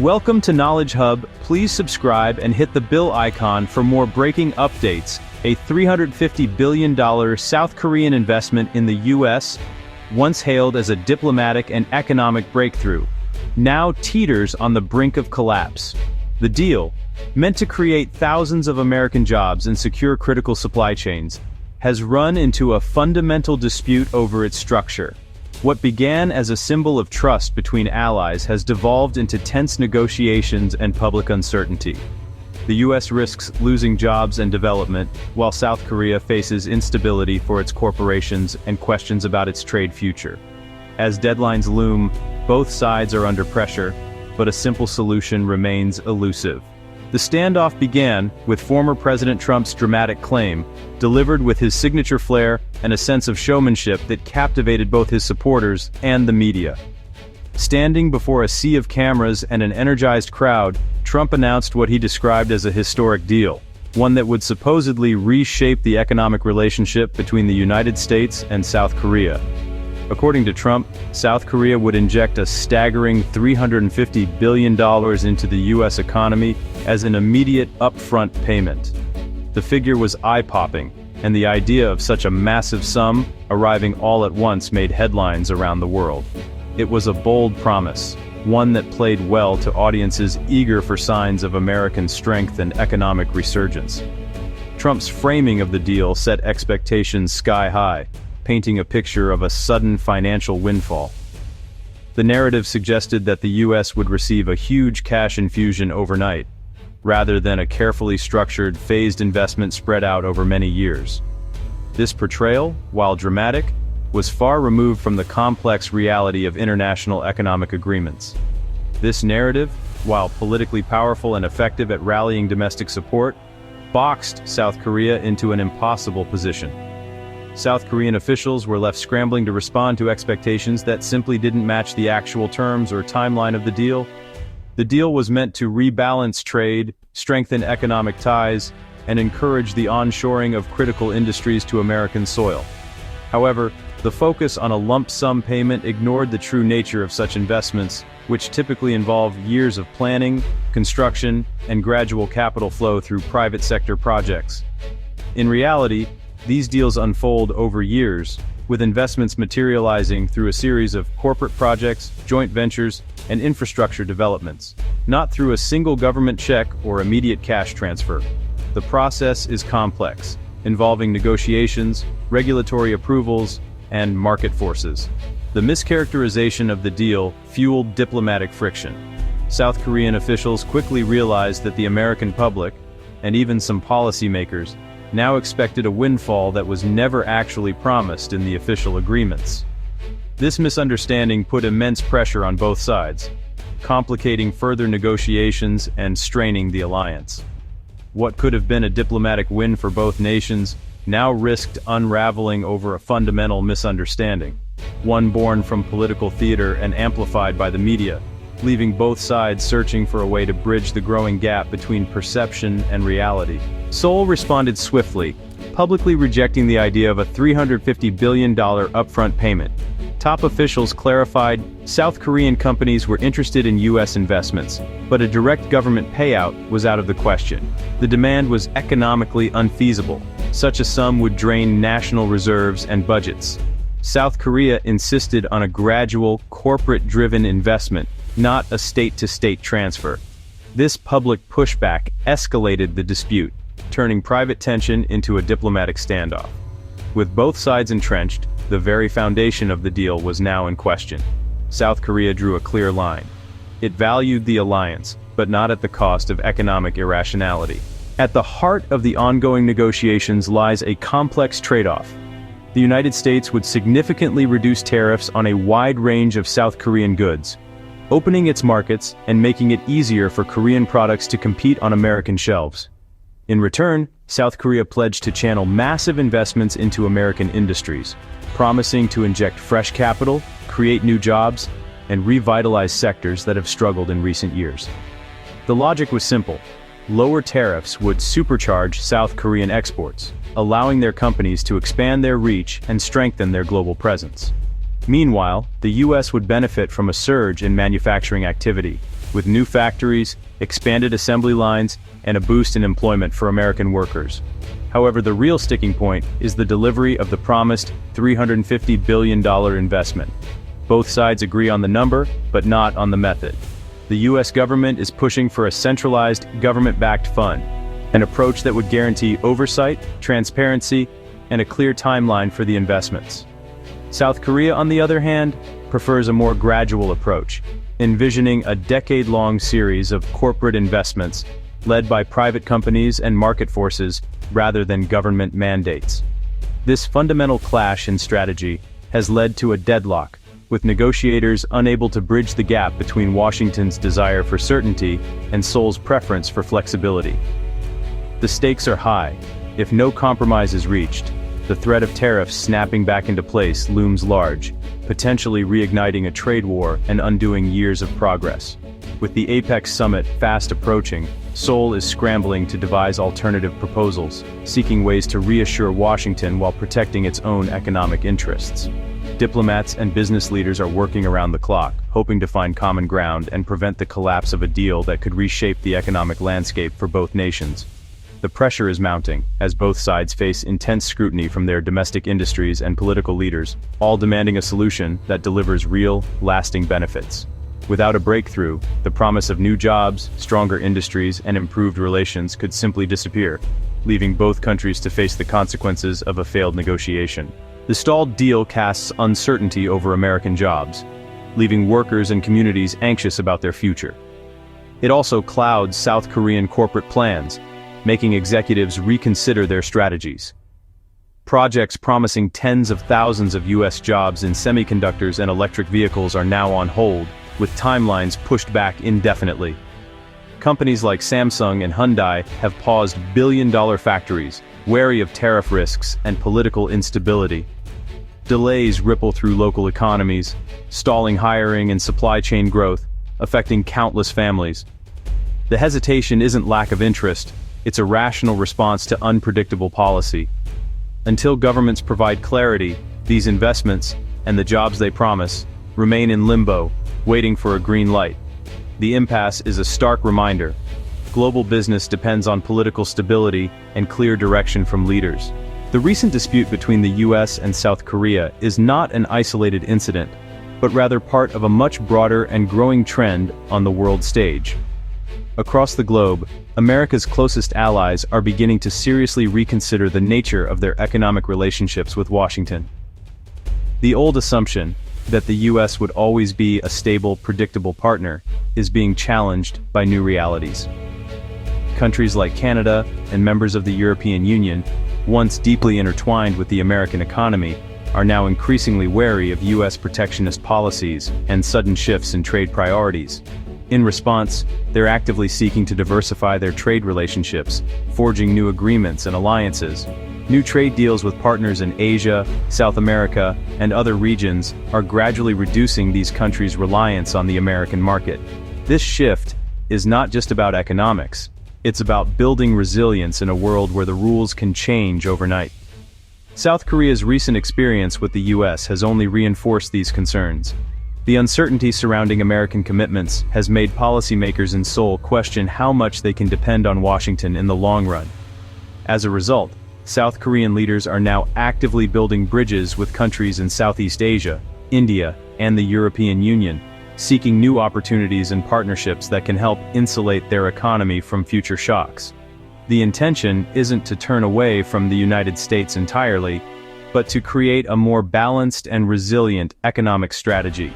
Welcome to Knowledge Hub. Please subscribe and hit the bell icon for more breaking updates. A $350 billion South Korean investment in the U.S., once hailed as a diplomatic and economic breakthrough, now teeters on the brink of collapse. The deal, meant to create thousands of American jobs and secure critical supply chains, has run into a fundamental dispute over its structure. What began as a symbol of trust between allies has devolved into tense negotiations and public uncertainty. The U.S. risks losing jobs and development, while South Korea faces instability for its corporations and questions about its trade future. As deadlines loom, both sides are under pressure, but a simple solution remains elusive. The standoff began with former President Trump's dramatic claim, delivered with his signature flair and a sense of showmanship that captivated both his supporters and the media. Standing before a sea of cameras and an energized crowd, Trump announced what he described as a historic deal, one that would supposedly reshape the economic relationship between the United States and South Korea. According to Trump, South Korea would inject a staggering $350 billion into the U.S. economy as an immediate upfront payment. The figure was eye-popping, and the idea of such a massive sum arriving all at once made headlines around the world. It was a bold promise, one that played well to audiences eager for signs of American strength and economic resurgence. Trump's framing of the deal set expectations sky-high, painting a picture of a sudden financial windfall. The narrative suggested that the U.S. would receive a huge cash infusion overnight, rather than a carefully structured, phased investment spread out over many years. This portrayal, while dramatic, was far removed from the complex reality of international economic agreements. This narrative, while politically powerful and effective at rallying domestic support, boxed South Korea into an impossible position. South Korean officials were left scrambling to respond to expectations that simply didn't match the actual terms or timeline of the deal. The deal was meant to rebalance trade, strengthen economic ties, and encourage the onshoring of critical industries to American soil. However, the focus on a lump sum payment ignored the true nature of such investments, which typically involve years of planning, construction, and gradual capital flow through private sector projects. In reality, these deals unfold over years, with investments materializing through a series of corporate projects, joint ventures, and infrastructure developments, not through a single government check or immediate cash transfer. The process is complex, involving negotiations, regulatory approvals, and market forces. The mischaracterization of the deal fueled diplomatic friction. South Korean officials quickly realized that the American public, and even some policymakers, now expected a windfall that was never actually promised in the official agreements. This misunderstanding put immense pressure on both sides, complicating further negotiations and straining the alliance. What could have been a diplomatic win for both nations now risked unraveling over a fundamental misunderstanding, one born from political theater and amplified by the media, leaving both sides searching for a way to bridge the growing gap between perception and reality. Seoul responded swiftly, publicly rejecting the idea of a $350 billion upfront payment. Top officials clarified South Korean companies were interested in U.S. investments, but a direct government payout was out of the question. The demand was economically unfeasible. Such a sum would drain national reserves and budgets. South Korea insisted on a gradual, corporate-driven investment, not a state-to-state transfer. This public pushback escalated the dispute, turning private tension into a diplomatic standoff. With both sides entrenched, the very foundation of the deal was now in question. South Korea drew a clear line. It valued the alliance, but not at the cost of economic irrationality. At the heart of the ongoing negotiations lies a complex trade-off. The United States would significantly reduce tariffs on a wide range of South Korean goods, opening its markets and making it easier for Korean products to compete on American shelves. In return, South Korea pledged to channel massive investments into American industries, promising to inject fresh capital, create new jobs, and revitalize sectors that have struggled in recent years. The logic was simple. Lower tariffs would supercharge South Korean exports, allowing their companies to expand their reach and strengthen their global presence. Meanwhile, the U.S. would benefit from a surge in manufacturing activity, with new factories, expanded assembly lines, and a boost in employment for American workers. However, the real sticking point is the delivery of the promised $350 billion investment. Both sides agree on the number, but not on the method. The U.S. government is pushing for a centralized, government-backed fund, an approach that would guarantee oversight, transparency, and a clear timeline for the investments. South Korea, on the other hand, prefers a more gradual approach, envisioning a decade-long series of corporate investments led by private companies and market forces rather than government mandates. This fundamental clash in strategy has led to a deadlock, with negotiators unable to bridge the gap between Washington's desire for certainty and Seoul's preference for flexibility. The stakes are high. If no compromise is reached, the threat of tariffs snapping back into place looms large, potentially reigniting a trade war and undoing years of progress. With the Apex summit fast approaching, Seoul is scrambling to devise alternative proposals, seeking ways to reassure Washington while protecting its own economic interests. Diplomats and business leaders are working around the clock, hoping to find common ground and prevent the collapse of a deal that could reshape the economic landscape for both nations. The pressure is mounting, as both sides face intense scrutiny from their domestic industries and political leaders, all demanding a solution that delivers real, lasting benefits. Without a breakthrough, the promise of new jobs, stronger industries, and improved relations could simply disappear, leaving both countries to face the consequences of a failed negotiation. The stalled deal casts uncertainty over American jobs, leaving workers and communities anxious about their future. It also clouds South Korean corporate plans, making executives reconsider their strategies. Projects promising tens of thousands of U.S. jobs in semiconductors and electric vehicles are now on hold, with timelines pushed back indefinitely. Companies like Samsung and Hyundai have paused billion-dollar factories, wary of tariff risks and political instability. Delays ripple through local economies, stalling hiring and supply chain growth, affecting countless families. The hesitation isn't lack of interest, it's a rational response to unpredictable policy. Until governments provide clarity, these investments, and the jobs they promise, remain in limbo, waiting for a green light. The impasse is a stark reminder. Global business depends on political stability and clear direction from leaders. The recent dispute between the U.S. and South Korea is not an isolated incident, but rather part of a much broader and growing trend on the world stage. Across the globe, America's closest allies are beginning to seriously reconsider the nature of their economic relationships with Washington. The old assumption that the U.S. would always be a stable, predictable partner is being challenged by new realities. Countries like Canada and members of the European Union, once deeply intertwined with the American economy, are now increasingly wary of U.S. protectionist policies and sudden shifts in trade priorities. In response, they're actively seeking to diversify their trade relationships, forging new agreements and alliances. New trade deals with partners in Asia, South America, and other regions are gradually reducing these countries' reliance on the American market. This shift is not just about economics. It's about building resilience in a world where the rules can change overnight. South Korea's recent experience with the U.S. has only reinforced these concerns. The uncertainty surrounding American commitments has made policymakers in Seoul question how much they can depend on Washington in the long run. As a result, South Korean leaders are now actively building bridges with countries in Southeast Asia, India, and the European Union, seeking new opportunities and partnerships that can help insulate their economy from future shocks. The intention isn't to turn away from the United States entirely, but to create a more balanced and resilient economic strategy,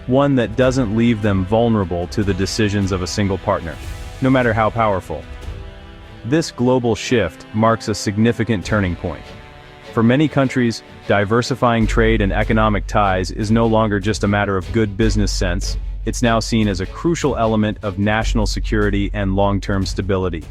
one that doesn't leave them vulnerable to the decisions of a single partner, no matter how powerful. This global shift marks a significant turning point. For many countries, diversifying trade and economic ties is no longer just a matter of good business sense, it's now seen as a crucial element of national security and long-term stability.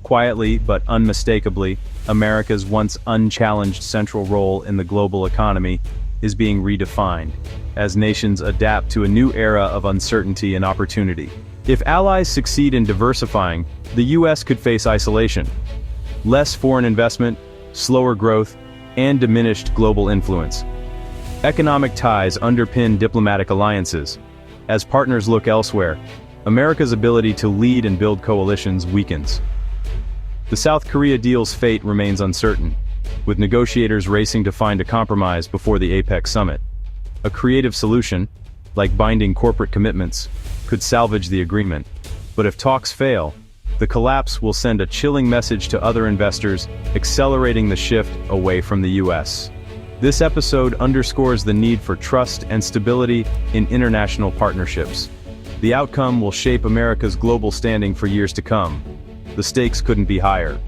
Quietly but unmistakably, America's once unchallenged central role in the global economy is being redefined, as nations adapt to a new era of uncertainty and opportunity. If allies succeed in diversifying, the U.S. could face isolation, less foreign investment, slower growth, and diminished global influence. Economic ties underpin diplomatic alliances. As partners look elsewhere, America's ability to lead and build coalitions weakens. The South Korea deal's fate remains uncertain, with negotiators racing to find a compromise before the APEC summit. A creative solution, like binding corporate commitments, could salvage the agreement. But if talks fail, the collapse will send a chilling message to other investors, accelerating the shift away from the U.S. This episode underscores the need for trust and stability in international partnerships. The outcome will shape America's global standing for years to come. The stakes couldn't be higher.